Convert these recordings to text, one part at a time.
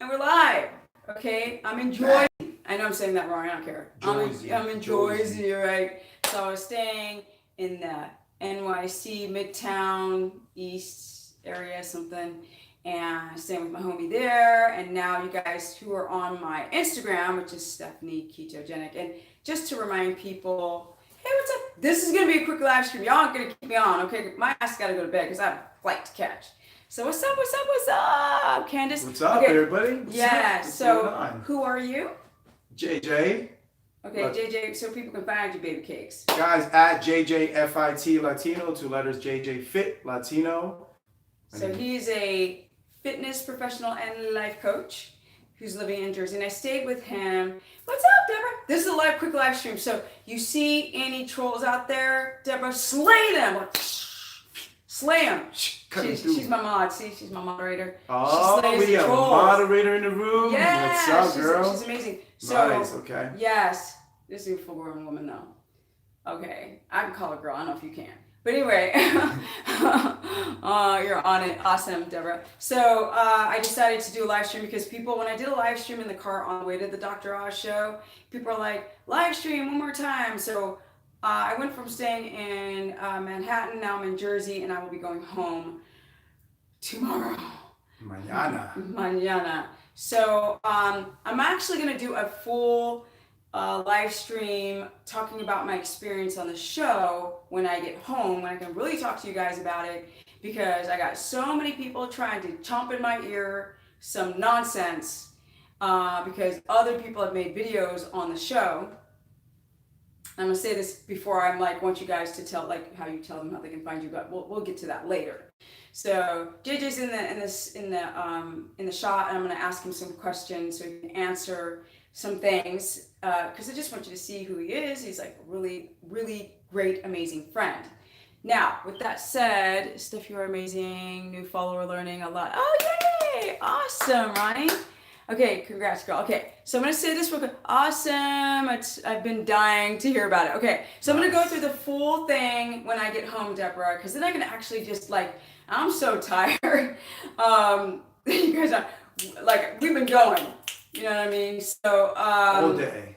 And we're live. Okay, I'm in Jersey. I know I'm saying that wrong. I don't care. I'm in Jersey, right? So I was staying in the NYC Midtown East area, something, and staying with my homie there. And now you guys who are on my Instagram, which is Stephanie Ketogenic, and just to remind people, hey, what's up? This is gonna be a quick live stream. Y'all aren't gonna keep me on, okay? My ass gotta go to bed because I have a flight to catch. So what's up, Candace? What's up, okay. everybody? Who are you? JJ. Okay, JJ, so people can find you, baby cakes. Guys, at JJFIT Latino, 2 letters, JJ Fit Latino. So he's a fitness professional and life coach who's living in Jersey, and I stayed with him. What's up, Deborah? This is a quick live stream. So you see any trolls out there, Deborah, slay them. Slay them. She's my mod. See, she's my moderator. Oh, we have a moderator in the room. Yeah, what's up, girl? She's amazing. So, nice. Okay. Yes, this is a full-grown woman though. Okay, I can call her girl. I don't know if you can, but anyway, you're on it. Awesome, Deborah. So I decided to do a live stream because people, when I did a live stream in the car on the way to the Dr. Oz show, people are like, live stream one more time. So I went from staying in Manhattan, now I'm in Jersey, and I will be going home tomorrow. Mañana. So I'm actually going to do a full live stream talking about my experience on the show when I get home, when I can really talk to you guys about it, because I got so many people trying to chomp in my ear some nonsense because other people have made videos on the show. I'm gonna say this before I'm like, want you guys to tell like how you tell them how they can find you, but we'll get to that later. So JJ's in the shot, and I'm gonna ask him some questions so he can answer some things because I just want you to see who he is. He's like a really, really great, amazing friend. Now, with that said, Steph, you are amazing. New follower, learning a lot. Oh yay! Awesome, Ronnie. Okay, congrats, girl. Okay, so I'm gonna say this real quick. Awesome. I've been dying to hear about it. Okay, so I'm gonna go through the full thing when I get home, Deborah, because then I can actually just like, I'm so tired. You guys are like, we've been going. You know what I mean? So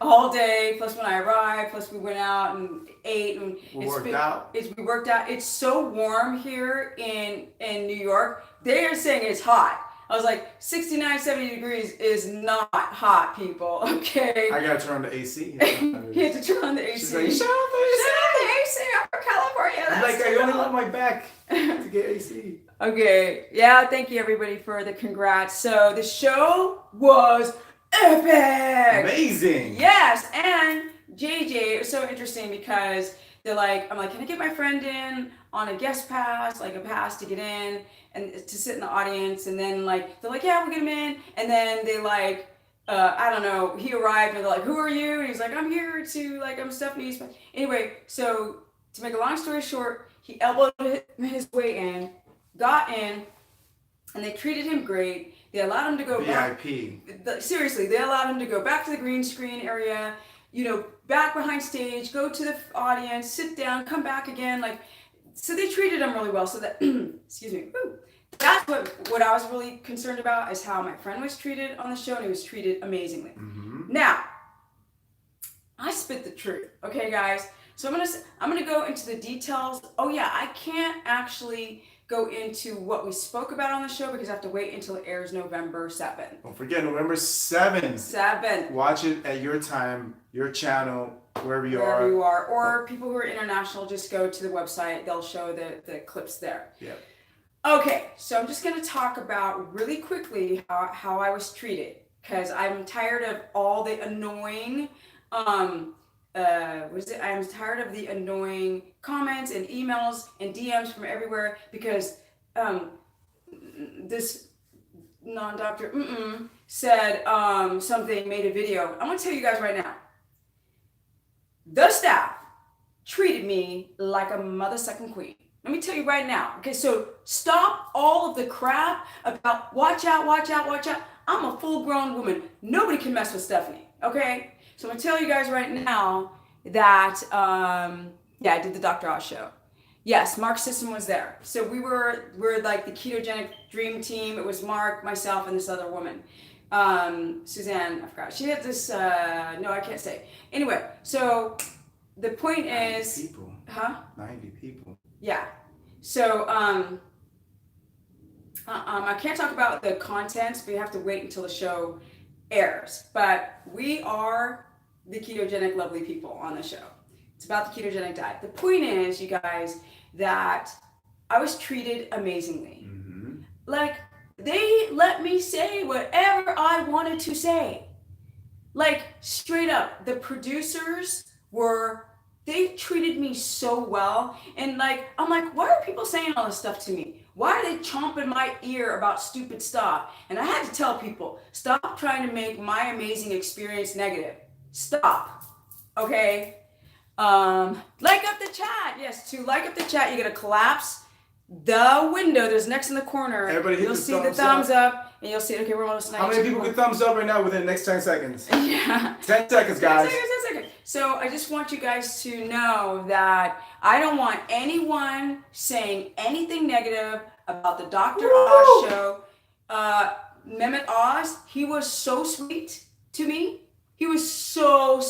all day. Plus when I arrived. Plus we went out and ate and we worked out. It's so warm here in New York. They are saying it's hot. I was like, 69, 70 degrees is not hot, people, okay? I gotta turn on the AC. You have to turn on the AC. She's like, shut off the AC. I'm from California. I'm like, I only want my back to get AC. Okay, yeah, thank you everybody for the congrats. So the show was epic. Amazing. Yes, and JJ, it was so interesting because they're like, I'm like, can I get my friend in on a guest pass, like a pass to get in and to sit in the audience? And then like, they're like, yeah, we'll get him in. And then they like, I don't know, he arrived and they're like, who are you? And he's like, I'm here to like, I'm Stephanie. Anyway, so to make a long story short, he elbowed his way in, got in, and they treated him great. They allowed him to go VIP. Seriously, they allowed him to go back to the green screen area, you know, back behind stage, go to the audience, sit down, come back again. Like, so they treated him really well. So that, excuse me, that's what I was really concerned about is how my friend was treated on the show, and he was treated amazingly. Mm-hmm. Now, I spit the truth, okay, guys? So I'm gonna go into the details. Oh yeah, I can't actually go into what we spoke about on the show because I have to wait until it airs November 7th. Don't forget, November 7th. 7th. Watch it at your time, your channel, wherever you are. Or people who are international, just go to the website. They'll show the clips there. Yep. Okay, so I'm just going to talk about really quickly how I was treated because I'm tired of all the annoying I'm tired of the annoying comments and emails and DMs from everywhere because this non-doctor said something, made a video. I'm going to tell you guys right now. The staff treated me like a mother-sucking queen. Let me tell you right now. Okay, so stop all of the crap about watch out. I'm a full-grown woman. Nobody can mess with Stephanie, okay? So I'm gonna tell you guys right now that, I did the Dr. Oz show. Yes, Mark Sisson was there. So we're like the ketogenic dream team. It was Mark, myself, and this other woman. Suzanne, I forgot. She had this. No, I can't say. Anyway, so the point 90 is, people. huh? 90 people. Yeah. So I can't talk about the contents. We have to wait until the show airs. But we are the ketogenic lovely people on the show. It's about the ketogenic diet. The point is, you guys, that I was treated amazingly. Mm-hmm. Like, they let me say whatever I wanted to say. Like, straight up, the producers they treated me so well. And like, I'm like, why are people saying all this stuff to me? Why are they chomping my ear about stupid stuff? And I had to tell people, stop trying to make my amazing experience negative. Stop. Okay? Like up the chat. Yes, to like up the chat, you gotta collapse the window. There's next in the corner. Everybody hit You'll the see the thumbs thumbs up, and you'll see. Okay, we're almost. How many people can thumbs up right now within the next 10 seconds? Yeah. 10 seconds, guys. 10 seconds. So I just want you guys to know that I don't want anyone saying anything negative about the Dr. Oz show. Mehmet Oz, he was so sweet to me. He was so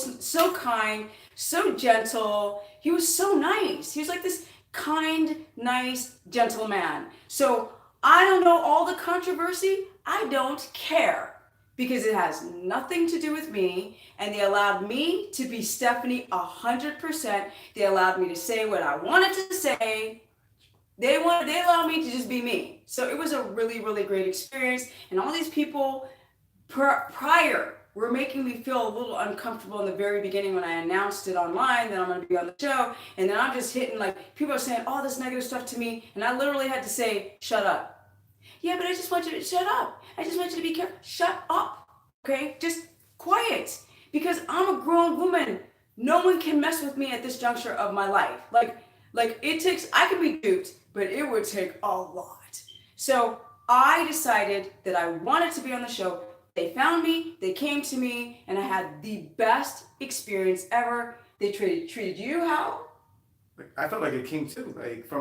kind, so gentle. He was so nice. He was like this kind, nice, gentle man. So I don't know all the controversy. I don't care because it has nothing to do with me. And they allowed me to be Stephanie 100%. They allowed me to say what I wanted to say. They allowed me to just be me. So it was a really, really great experience. And all these people prior were making me feel a little uncomfortable in the very beginning when I announced it online that I'm going to be on the show. And then I'm just hitting, like, people are saying all this negative stuff to me. And I literally had to say, shut up. Yeah, but I just want you to shut up. I just want you to be careful. Shut up. Okay? Just quiet. Because I'm a grown woman. No one can mess with me at this juncture of my life. Like it takes, I can be duped, but it would take a lot. So I decided that I wanted to be on the show. They found me, they came to me, and I had the best experience ever. They treated you how? I felt like a king too. Like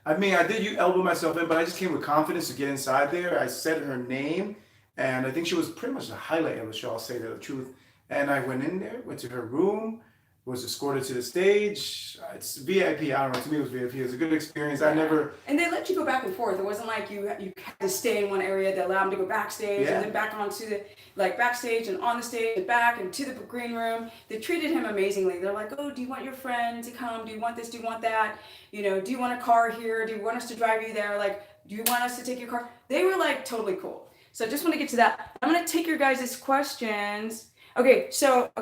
I did elbow myself in, but I just came with confidence to get inside there. I said her name, and I think she was pretty much the highlight of the show, I'll say the truth. And I went in there, went to her room, was escorted to the stage. It's VIP. I don't know. To me, it was VIP. It was a good experience. Yeah. I never. And they let you go back and forth. It wasn't like you had to stay in one area. They allowed them to go backstage and then back onto the backstage and on the stage and back and to the green room. They treated him amazingly. They're like, oh, do you want your friend to come? Do you want this? Do you want that? You know, do you want a car here? Do you want us to drive you there? Like, do you want us to take your car? They were like totally cool. So I just want to get to that. I'm gonna take your guys' questions. Okay,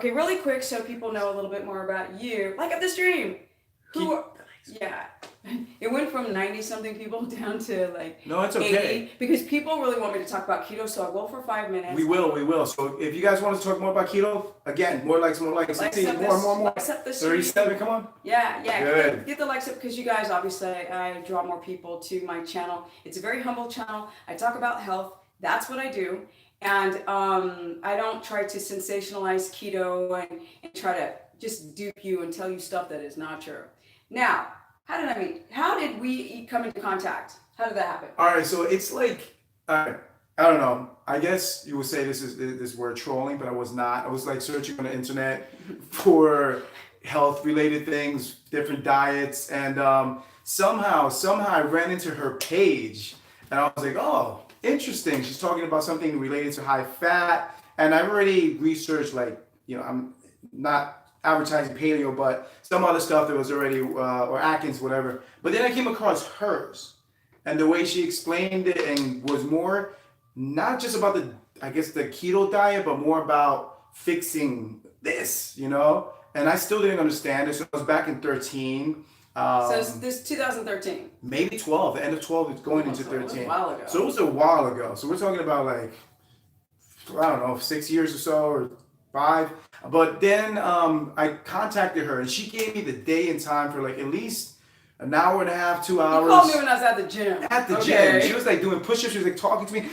really quick, so people know a little bit more about you. Like up the stream. Yeah. It went from 90-something people down to like No, it's okay. 80 because people really want me to talk about keto, so I will for 5 minutes. We will. So if you guys want to talk more about keto, again, more likes. more. Likes More. Likes up the stream. 37, come on. Yeah. Good. Get the likes up because you guys, obviously, I draw more people to my channel. It's a very humble channel. I talk about health. That's what I do. And I don't try to sensationalize keto and try to just dupe you and tell you stuff that is not true. Now, how did we come into contact? How did that happen? All right, so it's like, I don't know. I guess you would say this word trolling, but I was not. I was like searching on the internet for health-related things, different diets, and somehow I ran into her page, and I was like, oh, interesting. She's talking about something related to high fat, and I've already researched, like, you know, I'm not advertising paleo, but some other stuff that was already, or Atkins, whatever. But then I came across hers, and the way she explained it and was more not just about the keto diet, but more about fixing this, you know. And I still didn't understand it. So it was back in 13. So this 2013. Maybe 12. The end of 12 is going into 13. It was a while ago. So it was a while ago. So we're talking about like, I don't know, 6 years or so, or 5. But then I contacted her, and she gave me the day and time for like at least an hour and a half, 2 hours. You called me when I was at the gym. At the gym. She was like doing push-ups. She was like talking to me.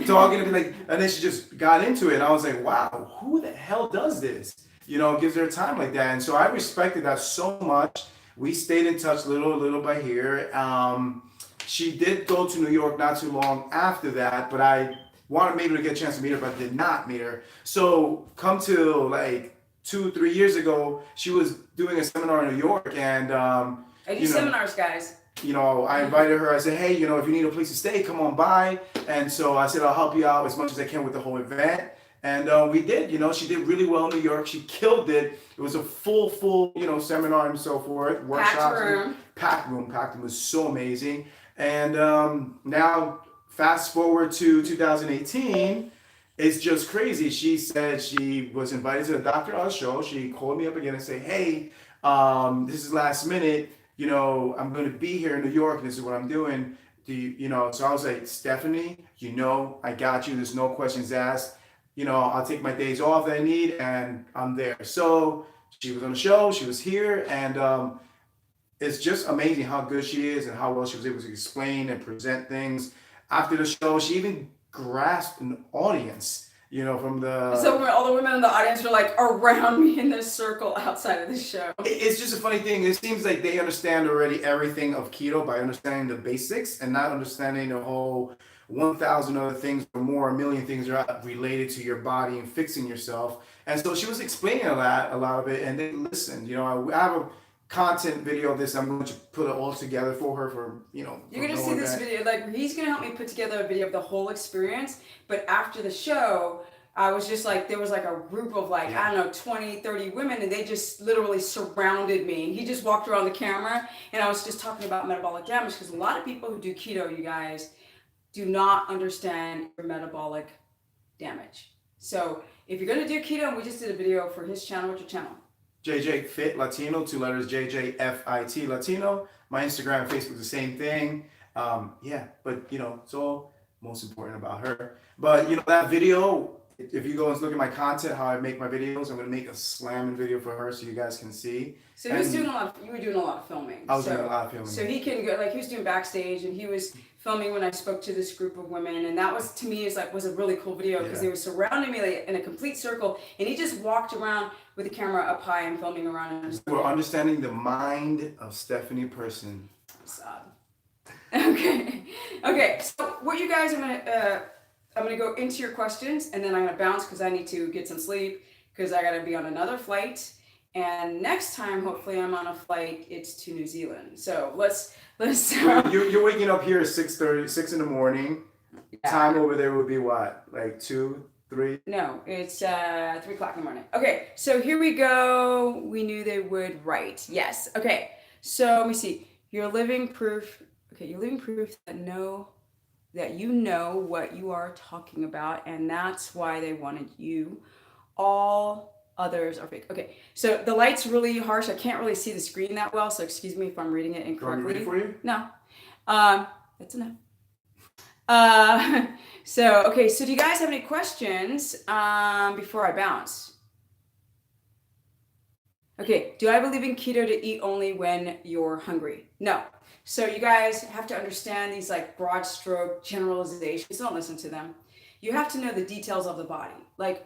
Talking to me, like, and then she just got into it. And I was like, wow, who the hell does this? You know, gives her time like that. And so I respected that so much. We stayed in touch little by here. She did go to New York not too long after that, but I wanted maybe to get a chance to meet her, but did not meet her. So come to like 2, 3 years ago, she was doing a seminar in New York, and I do seminars, guys. I invited her. I said, hey, if you need a place to stay, come on by. And so I said, I'll help you out as much as I can with the whole event. And we did. She did really well in New York. She killed it. It was a full, seminar and so forth. Workshops. Packed room. It was so amazing. And now, fast forward to 2018. It's just crazy. She said she was invited to the Dr. Oz show. She called me up again and said, hey, this is last minute. I'm going to be here in New York. This is what I'm doing. So I was like, Stephanie, I got you. There's no questions asked. I'll take my days off that I need, and I'm there. So she was on the show. She was here, and it's just amazing how good she is and how well she was able to explain and present things. After the show, she even grasped an audience. From the... So all the women in the audience were like around me in this circle outside of the show. It's just a funny thing. It seems like they understand already everything of keto by understanding the basics and not understanding the whole 1,000 other things or more, a million things are related to your body and fixing yourself. And so she was explaining a lot of it, and they listened. I have a content video of this. I'm going to put it all together for her for. You're going to see this video. Like, he's going to help me put together a video of the whole experience. But after the show, I was just like, there was like a group of I don't know, 20, 30 women, and they just literally surrounded me. And he just walked around the camera, and I was just talking about metabolic damage, because a lot of people who do keto, you guys, do not understand your metabolic damage. So if you're going to do keto, and we just did a video for his channel. What's your channel? JJ Fit Latino, 2 letters, JJFIT Latino. My Instagram and Facebook, the same thing. But it's all most important about her. But that video, if you go and look at my content, how I make my videos, I'm gonna make a slamming video for her so you guys can see. So you were doing a lot of filming. I was doing a lot of filming. So he can go, he was doing backstage, and he was filming when I spoke to this group of women, and that was, to me, was a really cool video, because they were surrounding me in a complete circle, and he just walked around with the camera up high and filming around. We're understanding the mind of Stephanie Person. Sad. Okay. So what you guys are I'm gonna go into your questions, and then I'm gonna bounce because I need to get some sleep, because I gotta be on another flight. And next time, hopefully, I'm on a flight. It's to New Zealand. So let's. You're waking up here at 6:30, 6 in the morning. Yeah. Time over there would be what, like 2, 3? No, it's 3 o'clock in the morning. Okay, so here we go. We knew they would write. Yes. Okay. So let me see. You're living proof. Okay, you're living proof that you know what you are talking about, and that's why they wanted you. All others are fake. Okay, so the light's really harsh. I can't really see the screen that well, so excuse me if I'm reading it incorrectly. Do you want me to read it for you? No. That's enough. So do you guys have any questions before I bounce? Okay, do I believe in keto to eat only when you're hungry? No. So you guys have to understand these broad stroke generalizations. Don't listen to them. You have to know the details of the body.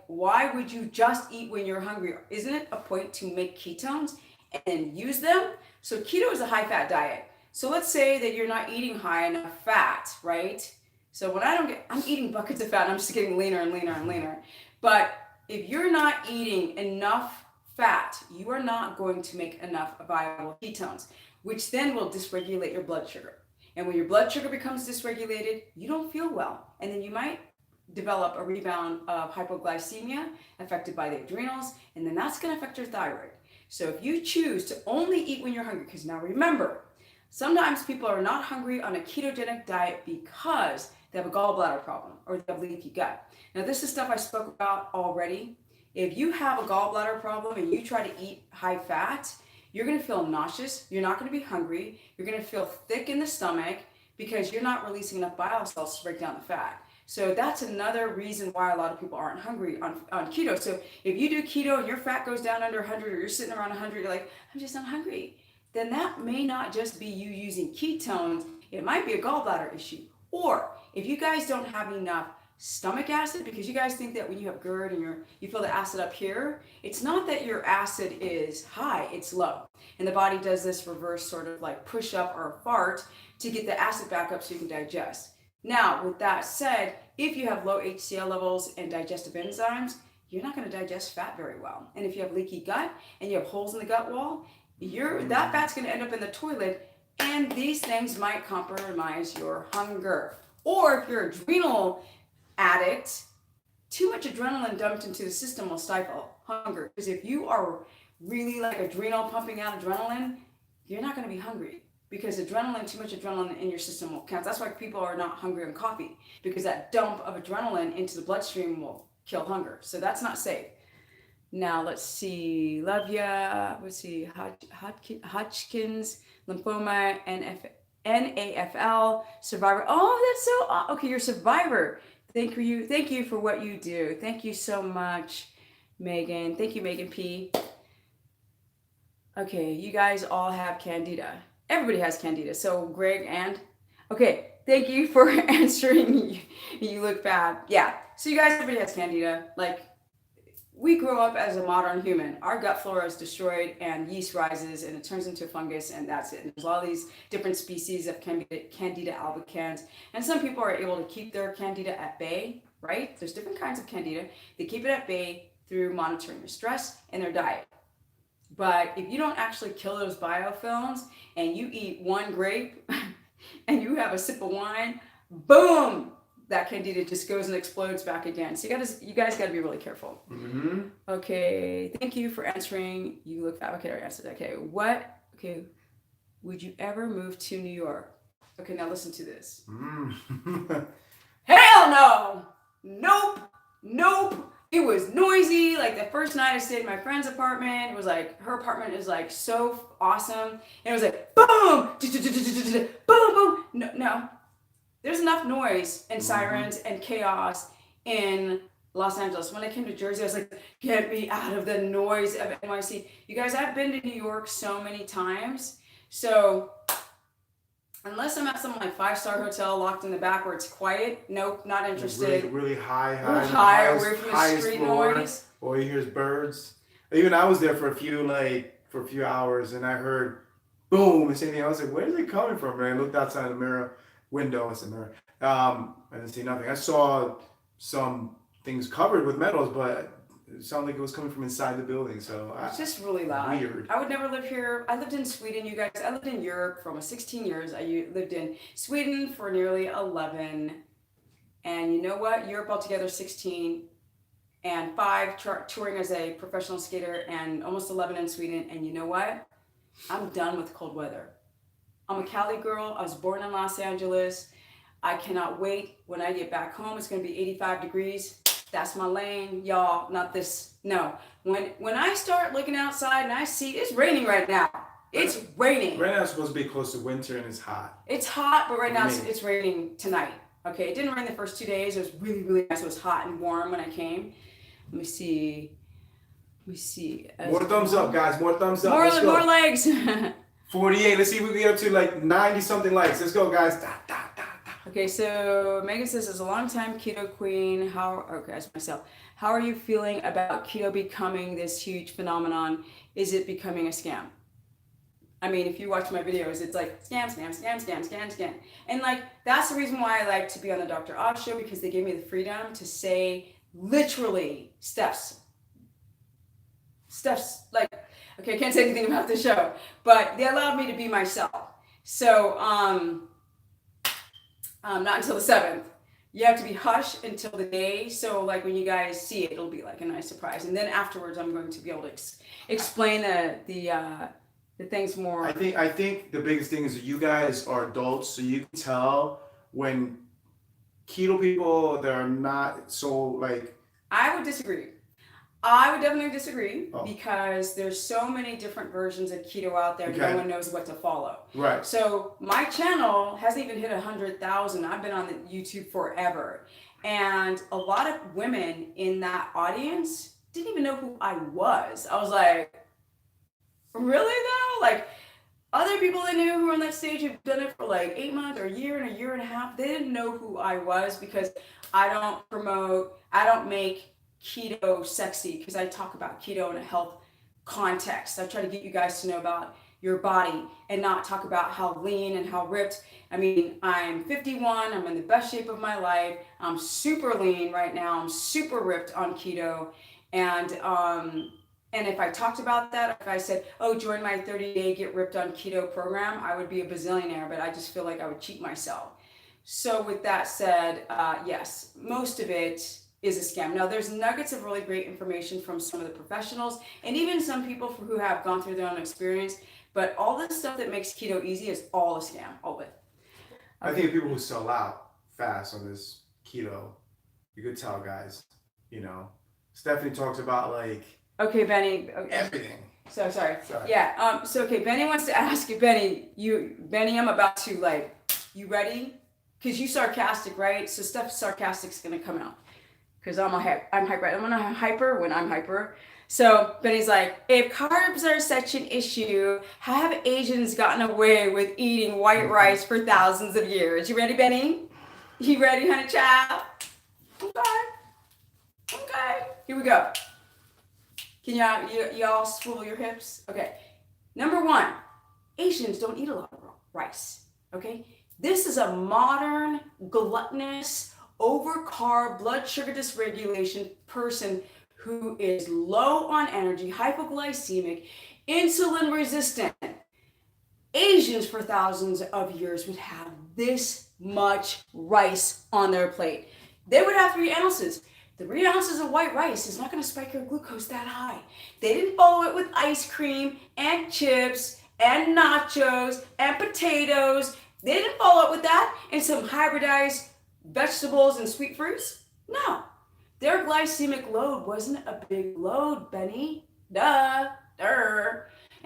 Why would you just eat when you're hungry? Isn't it a point to make ketones and then use them? So keto is a high fat diet. So let's say that you're not eating high enough fat, right? So when I'm eating buckets of fat, and I'm just getting leaner and leaner and leaner. But if you're not eating enough fat, you are not going to make enough viable ketones, which then will dysregulate your blood sugar. And when your blood sugar becomes dysregulated, you don't feel well. And then you might develop a rebound of hypoglycemia affected by the adrenals, and then that's going to affect your thyroid. So if you choose to only eat when you're hungry, because now remember, sometimes people are not hungry on a ketogenic diet because they have a gallbladder problem or they have leaky gut. Now this is stuff I spoke about already. If you have a gallbladder problem and you try to eat high fat, you're going to feel nauseous, you're not going to be hungry, you're going to feel thick in the stomach because you're not releasing enough bile cells to break down the fat. So that's another reason why a lot of people aren't hungry on keto. So if you do keto and your fat goes down under 100 or you're sitting around 100, you're like, I'm just not hungry. Then that may not just be you using ketones. It might be a gallbladder issue. Or if you guys don't have enough stomach acid, because you guys think that when you have GERD and you feel the acid up here, it's not that your acid is high, it's low. And the body does this reverse sort of push up or fart to get the acid back up so you can digest. Now, with that said, if you have low HCl levels and digestive enzymes, you're not going to digest fat very well. And if you have leaky gut and you have holes in the gut wall, that fat's going to end up in the toilet, and these things might compromise your hunger. Or if you're an adrenal addict, too much adrenaline dumped into the system will stifle hunger. Because if you are really like adrenal pumping out adrenaline, you're not going to be hungry. Because too much adrenaline in your system will count. That's why people are not hungry on coffee, because that dump of adrenaline into the bloodstream will kill hunger. So that's not safe. Now let's see, love ya. Let's see, Hodgkin's lymphoma, NAFL, survivor. Oh, that's so okay. You're a survivor. Thank you for what you do. Thank you so much, Megan. Thank you, Megan P. Okay, you guys all have candida. Everybody has candida. So Greg and okay, thank you for answering. You look bad. Yeah. So you guys, everybody has candida. Like, we grow up as a modern human. Our gut flora is destroyed, and yeast rises, and it turns into fungus, and that's it. And there's all these different species of Candida albicans, and some people are able to keep their candida at bay, right? There's different kinds of candida. They keep it at bay through monitoring their stress and their diet. But if you don't actually kill those biofilms, and you eat one grape, and you have a sip of wine, boom! That candida just goes and explodes back again. So you guys got to be really careful. Mm-hmm. Okay, thank you for answering. You look fat. Okay, I answered. Okay, would you ever move to New York? Okay, now listen to this. Hell no! Nope. It was noisy. Like the first night I stayed in my friend's apartment, it was like, her apartment is like so awesome. And it was like, boom, boom. No. There's enough noise and sirens and chaos in Los Angeles. When I came to Jersey, I was like, get me out of the noise of NYC. You guys, I've been to New York so many times. So unless I'm at some like 5-star hotel locked in the back where it's quiet, nope, not interested. Really high, away from the street noise. All you hear is birds. Even I was there for a few hours, and I heard boom and something. I was like, where is it coming from? And I looked outside the window. It's a mirror. I didn't see nothing. I saw some things covered with metals, but it sounded like it was coming from inside the building. So it's just really loud. Weird. I would never live here. I lived in Sweden, you guys. I lived in Europe for almost 16 years. I lived in Sweden for nearly 11. And you know what? Europe altogether 16, and 5 touring as a professional skater, and almost 11 in Sweden. And you know what? I'm done with cold weather. I'm a Cali girl. I was born in Los Angeles. I cannot wait. When I get back home, it's going to be 85 degrees. That's my lane, y'all. Not this. No. When I start looking outside and I see it's raining right now. It's raining. Right now it's supposed to be close to winter and it's hot. It's hot, but right now it's raining tonight. Okay, it didn't rain the first 2 days. It was really, really nice. It was hot and warm when I came. Let me see. More thumbs up, guys. More thumbs up. More legs. 48. Let's see if we can get up to like 90 something likes. Let's go, guys. Okay, so Megan says, as a longtime keto queen, how are you feeling about keto becoming this huge phenomenon? Is it becoming a scam? I mean, if you watch my videos, it's like scam. And like, that's the reason why I like to be on the Dr. Oz show, because they gave me the freedom to say literally steps, like, okay, I can't say anything about the show, but they allowed me to be myself. So, not until the 7th. You have to be hushed until the day. So like when you guys see it, it'll be like a nice surprise. And then afterwards, I'm going to be able to explain the things more. I think the biggest thing is that you guys are adults, so you can tell when keto people, they're not so like. I would disagree. I would definitely disagree because there's so many different versions of keto out there. Okay. No one knows what to follow. Right. So my channel hasn't even hit 100,000. I've been on the YouTube forever. And a lot of women in that audience didn't even know who I was. I was like, really though? Like other people I knew who were on that stage who've done it for like 8 months or a year and a half, they didn't know who I was because I don't make keto sexy, because I talk about keto in a health context. I try to get you guys to know about, your body and not talk about how lean and how ripped. I mean, I'm 51, I'm in the best shape of my life. I'm super lean right now. I'm super ripped on keto. And if I talked about that, if I said, oh, join my 30-day Get Ripped on Keto program, I would be a bazillionaire, but I just feel like I would cheat myself. So with that said, yes, most of it is a scam. Now, there's nuggets of really great information from some of the professionals and even some people who have gone through their own experience, but all the stuff that makes keto easy is all a scam, all of it. Okay. I think people who sell out fast on this keto, you could tell, guys, you know, Stephanie talks about like, okay, Benny. Okay. Everything. So sorry. Yeah. Okay, Benny wants to ask you, Benny, I'm about to like, you ready? Because you sarcastic, right? So stuff sarcastic's gonna come out. Because I'm hyper. I'm gonna hyper when I'm hyper. So Benny's like, if carbs are such an issue, how have Asians gotten away with eating white rice for thousands of years? You ready, Benny? You ready, honey child? Okay. Here we go. Can y'all swivel your hips? Okay. Number one, Asians don't eat a lot of rice. Okay. This is a modern, gluttonous, over-carb, blood sugar dysregulation person who is low on energy, hypoglycemic, insulin resistant. Asians for thousands of years would have this much rice on their plate. They would have 3 ounces. 3 ounces of white rice is not going to spike your glucose that high. They didn't follow it with ice cream and chips and nachos and potatoes. They didn't follow it with that and some hybridized vegetables and sweet fruits. No. Their glycemic load wasn't a big load, Benny. Duh.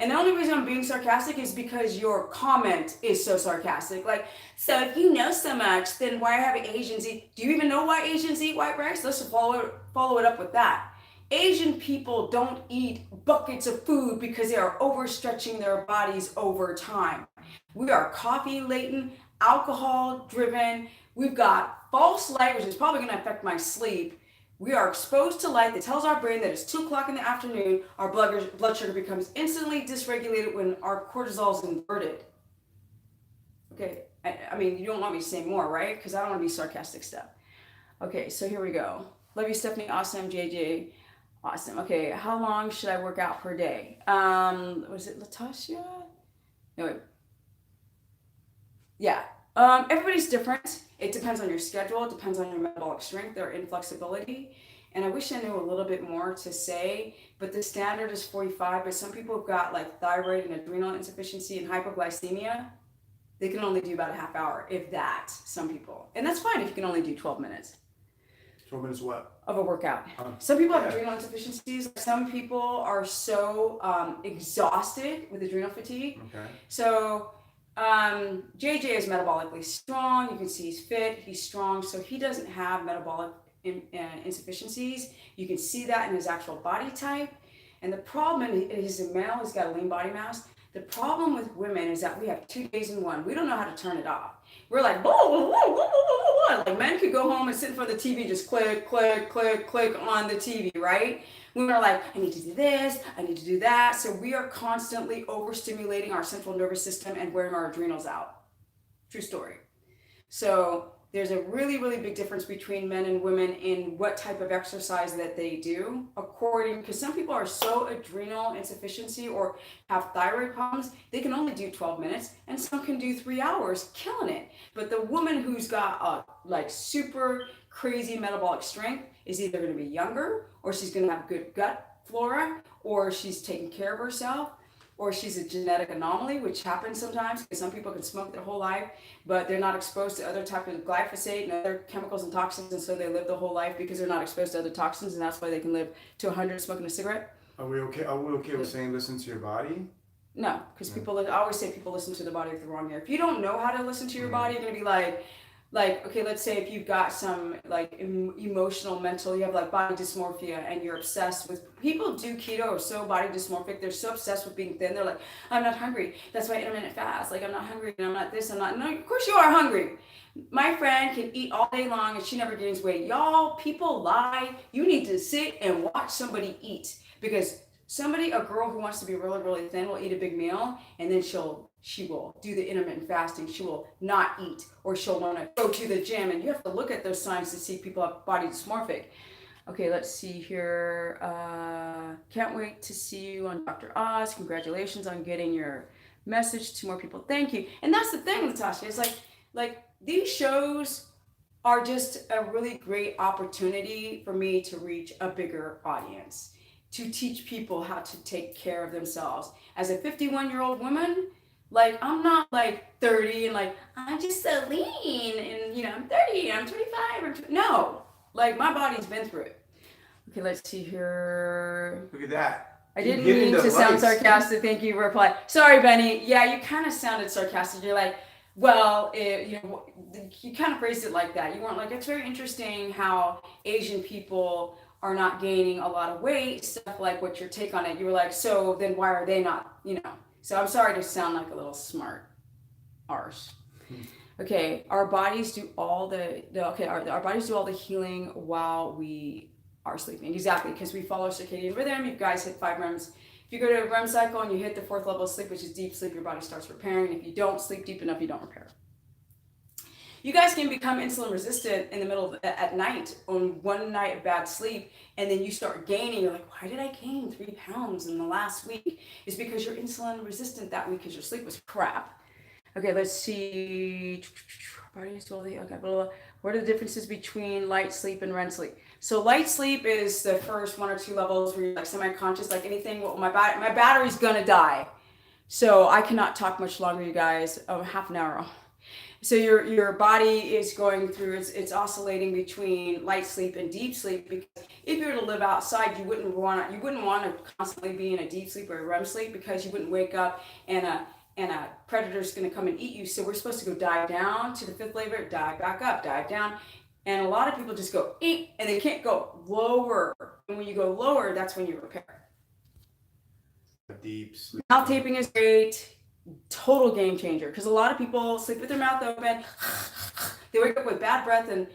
And the only reason I'm being sarcastic is because your comment is so sarcastic. Like, so if you know so much, then why have Asians eat? Do you even know why Asians eat white rice? Let's follow it up with that. Asian people don't eat buckets of food because they are overstretching their bodies over time. We are coffee laden, alcohol driven. We've got false light, which is probably going to affect my sleep. We are exposed to light that tells our brain that it's 2 o'clock in the afternoon. Our blood sugar becomes instantly dysregulated when our cortisol is inverted. Okay, I mean, you don't want me to say more, right? Because I don't want to be sarcastic stuff. Okay, so here we go. Love you, Stephanie. Awesome, JJ. Awesome. Okay, how long should I work out per day? Was it Latasha? No, wait. Yeah. Everybody's different. It depends on your schedule. It depends on your metabolic strength or inflexibility. And I wish I knew a little bit more to say, but the standard is 45. But some people have got like thyroid and adrenal insufficiency and hypoglycemia. They can only do about a half hour, if that, some people. And that's fine if you can only do 12 minutes. 12 minutes what? Of a workout. Some people have adrenal insufficiencies. Some people are so exhausted with adrenal fatigue. Okay. So JJ is metabolically strong. You can see he's fit, he's strong. So he doesn't have metabolic insufficiencies. You can see that in his actual body type. And the problem is a male, he's got a lean body mass. The problem with women is that we have 2 days in one. We don't know how to turn it off. We're like, like men could go home and sit in front of the TV, just click, click, click, click on the TV, right? Women are like, I need to do this, I need to do that. So we are constantly overstimulating our central nervous system and wearing our adrenals out. True story. So there's a really, really big difference between men and women in what type of exercise that they do, because some people are so adrenal insufficiency or have thyroid problems, they can only do 12 minutes, and some can do 3 hours, killing it. But the woman who's got like super crazy metabolic strength is either going to be younger, or she's going to have good gut flora, or she's taking care of herself, or she's a genetic anomaly, which happens sometimes because some people can smoke their whole life, but they're not exposed to other types of glyphosate and other chemicals and toxins, and so they live the whole life because they're not exposed to other toxins, and that's why they can live to 100 smoking a cigarette. Are we okay with saying listen to your body? No, because I always say people listen to the body with the wrong ear. If you don't know how to listen to your body, you're going to be like, okay, let's say if you've got some like emotional, mental, you have like body dysmorphia and you're obsessed with, people do keto are so body dysmorphic, they're so obsessed with being thin, they're like, I'm not hungry, that's why I intermittent fast, like I'm not hungry and I'm not this, I'm not, no, of course you are hungry. My friend can eat all day long and she never gains weight. Y'all, people lie. You need to sit and watch somebody eat, because a girl who wants to be really, really thin will eat a big meal, and then she will do the intermittent fasting. She will not eat, or she'll want to go to the gym, and you have to look at those signs to see if people have body dysmorphic. Okay, let's see here. Can't wait to see you on Dr. Oz. Congratulations on getting your message to more people. Thank you. And that's the thing, Natasha. It's like these shows are just a really great opportunity for me to reach a bigger audience, to teach people how to take care of themselves. As a 51-year-old woman, like, I'm not like 30 and like, I'm just so lean and, I'm 30, I'm 25. No, like, my body's been through it. Okay, let's see here. Look at that. I didn't mean to sound sarcastic. Thank you for replying. Sorry, Benny. Yeah, you kind of sounded sarcastic. You're like, well, you kind of phrased it like that. You weren't like, it's very interesting how Asian people are not gaining a lot of weight, stuff like what your take on it. You were like, so then why are they not, So I'm sorry to sound like a little smart arse. Okay, our bodies do all our bodies do all the healing while we are sleeping. Exactly, because we follow circadian rhythm. You guys hit 5 REMs. If you go to a REM cycle and you hit the 4th level of sleep, which is deep sleep, your body starts repairing. If you don't sleep deep enough, you don't repair. You guys can become insulin resistant in the middle of at night on one night of bad sleep, and then you start gaining. You're like, why did I gain 3 pounds in the last week? It's because you're insulin resistant that week because your sleep was crap. Okay, let's see. What are the differences between light sleep and REM sleep? So light sleep is the first 1 or 2 levels where you're like semi-conscious, like anything. Well, my battery's gonna die, so I cannot talk much longer, you guys. Half an hour. So your body is going through, it's oscillating between light sleep and deep sleep, because if you were to live outside, you wouldn't want to constantly be in a deep sleep or a REM sleep, because you wouldn't wake up and a predator's going to come and eat you. So we're supposed to go dive down to the 5th level, dive back up, dive down. And a lot of people just go eat, and they can't go lower. And when you go lower, that's when you repair. Deep sleep. Mouth taping is great. Total game changer, because a lot of people sleep with their mouth open. They wake up with bad breath and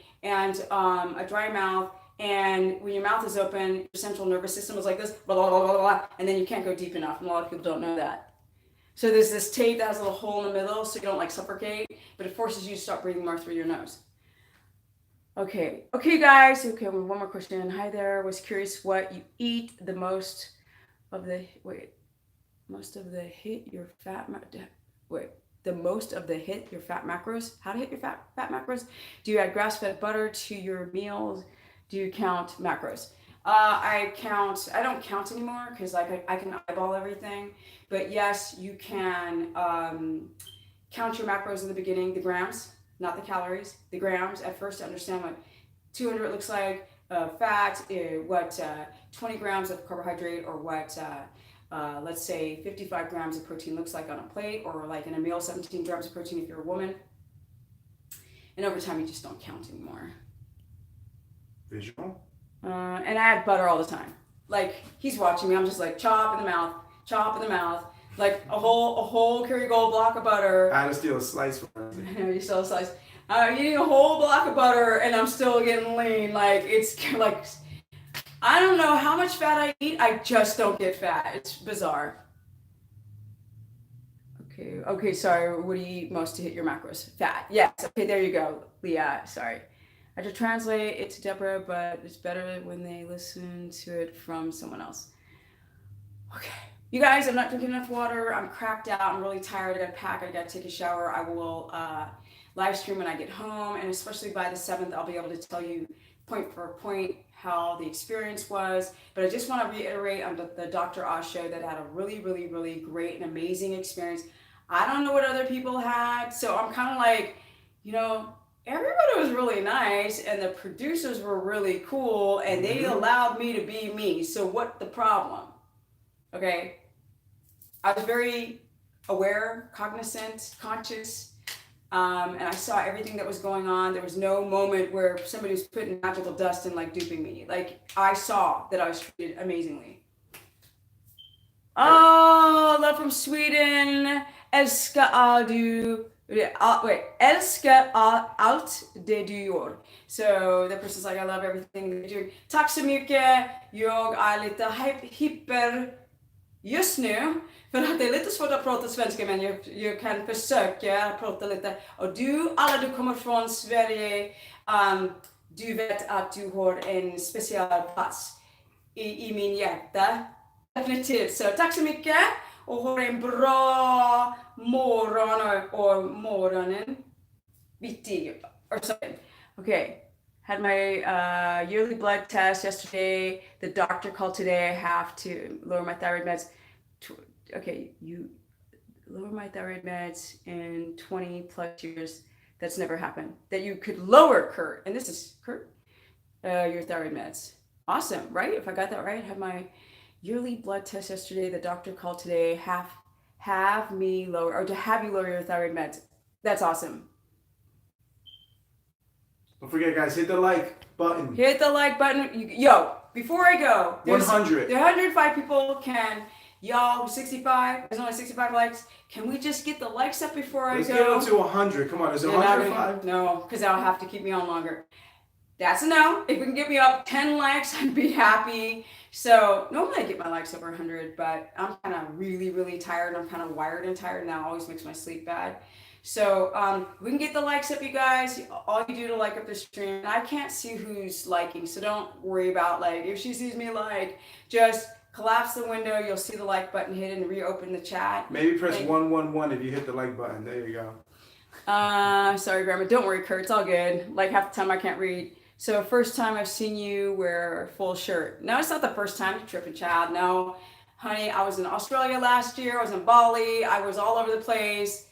a dry mouth. And when your mouth is open, your central nervous system is like this, blah, blah, blah, blah, blah, and then you can't go deep enough. And a lot of people don't know that. So there's this tape that has a little hole in the middle, so you don't like suffocate, but it forces you to start breathing more through your nose. Okay, guys. Okay, one more question. Hi there. Was curious what you eat the most of the hit your fat macros. How to hit your fat macros? Do you add grass-fed butter to your meals? Do you count macros? I don't count anymore, because I can eyeball everything. But yes, you can count your macros in the beginning, the grams, not the calories, the grams at first, to understand what 200 looks like, fat, what 20 grams of carbohydrate, or what let's say 55 grams of protein looks like on a plate, or like in a meal, 17 grams of protein if you're a woman. And over time, you just don't count anymore. Visual? And I add butter all the time. Like, he's watching me, I'm just like, chop in the mouth, like a whole Kerrygold block of butter. I had to steal a slice from her. You steal a slice. I'm eating a whole block of butter, and I'm still getting lean. Like, it's like, I don't know how much fat I eat, I just don't get fat. It's bizarre. Okay, sorry. What do you eat most to hit your macros? Fat. Yes. Okay, there you go, Leah. Sorry. I had to translate it to Deborah, but it's better when they listen to it from someone else. Okay. You guys, I'm not drinking enough water. I'm cracked out. I'm really tired. I gotta pack. I gotta take a shower. I will live stream when I get home, and especially by the 7th, I'll be able to tell you point for point how the experience was. But I just want to reiterate on the Dr. Oz show that I had a really, really, really great and amazing experience. I don't know what other people had, so I'm kind of like, everybody was really nice, and the producers were really cool, and they allowed me to be me. So what the problem? Okay, I was very aware, cognizant, conscious, and I saw everything that was going on. There was no moment where somebody was putting magical dust and like duping me. Like, I saw that I was treated amazingly. Oh, love from Sweden. Älskar allt det du gör. So the person's like, I love everything that you're doing. Tack så mycket. Jag är lite hyper just nu, för att det är lite svårt att prata svenska, men jag kan försöka prata lite. Och alla du kommer från Sverige, du vet att du har en speciell plats i min hjärta. Definitivt. Så tack så mycket och ha en bra morgon och morgonen. Bitti or something. Okay. Had my yearly blood test yesterday. The doctor called today. I have to lower my thyroid meds. Okay, you lower my thyroid meds in 20 plus years. That's never happened. That you could lower, Kurt, and this is Kurt, your thyroid meds. Awesome, right? If I got that right, I had my yearly blood test yesterday. The doctor called today. Have me lower, or to have you lower your thyroid meds. That's awesome. Don't forget, guys, hit the like button. Hit the like button. Yo, before I go, 100. There are 105 people. Y'all, 65. There's only 65 likes. Can we just get the likes up before I go? Let's get them to 100. Come on, is it 105? No, because that'll have to keep me on longer. That's a no. If we can get me up 10 likes, I'd be happy. So normally I get my likes over 100, but I'm kind of really, really tired. I'm kind of wired and tired, and that always makes my sleep bad. So we can get the likes up, you guys. All you do to like up the stream. And I can't see who's liking, so don't worry about like if she sees me like. Just collapse the window. You'll see the like button hit and reopen the chat. Maybe press 111 if you hit the like button. There you go. Sorry, Grandma. Don't worry, Kurt. It's all good. Like half the time I can't read. So first time I've seen you wear a full shirt. No, it's not the first time, tripping child. No, honey, I was in Australia last year. I was in Bali. I was all over the place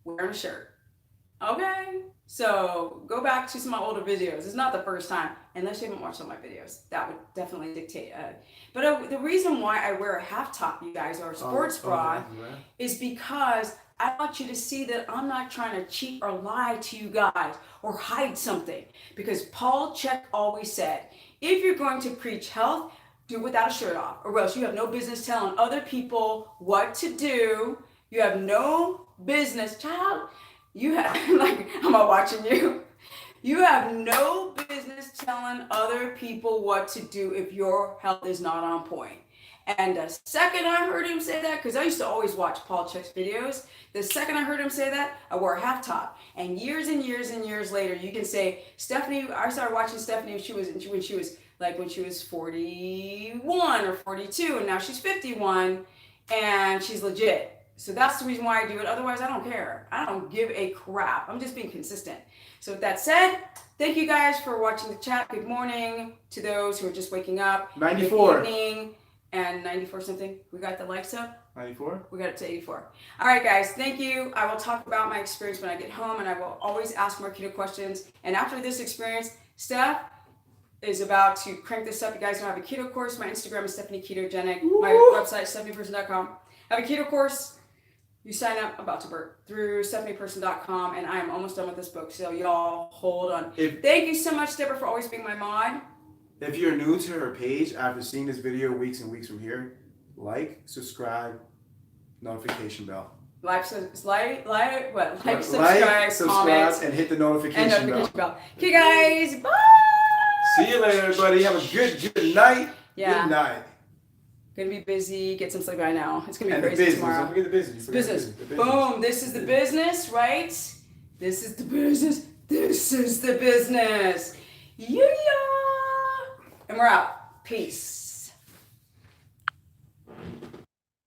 wearing a shirt. Okay, so go back to some of my older videos. It's not the first time, unless you haven't watched all my videos. That would definitely dictate. But the reason why I wear a half top, you guys, or a sports bra, is because I want you to see that I'm not trying to cheat or lie to you guys or hide something. Because Paul Chek always said, if you're going to preach health, do it without a shirt off, or else you have no business telling other people what to do. You have no business, child. You have, like, I'm not watching you. You have no business telling other people what to do if your health is not on point. And the second I heard him say that, because I used to always watch Paul Chek's videos, the second I heard him say that, I wore a half top. And years and years and years later, you can say, Stephanie, I started watching Stephanie when she was 41 or 42, and now she's 51, and she's legit. So that's the reason why I do it. Otherwise, I don't care. I don't give a crap. I'm just being consistent. So with that said, thank you guys for watching the chat. Good morning to those who are just waking up. 94. Good evening. And 94 something. We got the likes up. 94. We got it to 84. All right, guys. Thank you. I will talk about my experience when I get home, and I will always ask more keto questions. And after this experience, Steph is about to crank this up. You guys know I have a keto course. My Instagram is Stephanie Ketogenic. My website is stephanieperson.com. I have a keto course. You sign up about to birth through stephanieperson.com, and I am almost done with this book. So y'all hold on. Thank you so much, Deborah, for always being my mod. If you're new to her page after seeing this video weeks and weeks from here, like, subscribe, notification bell. Like, subscribe, comment, and hit the notification bell. Okay, guys, bye. See you later, everybody. Have a good night. Yeah. Good night. Gonna be busy. Get some sleep right now. It's gonna be and crazy the business. tomorrow. Don't forget the business. Business. The business. Boom. This is the business, right? This is the business. This is the business. Yeah. And we're out. Peace.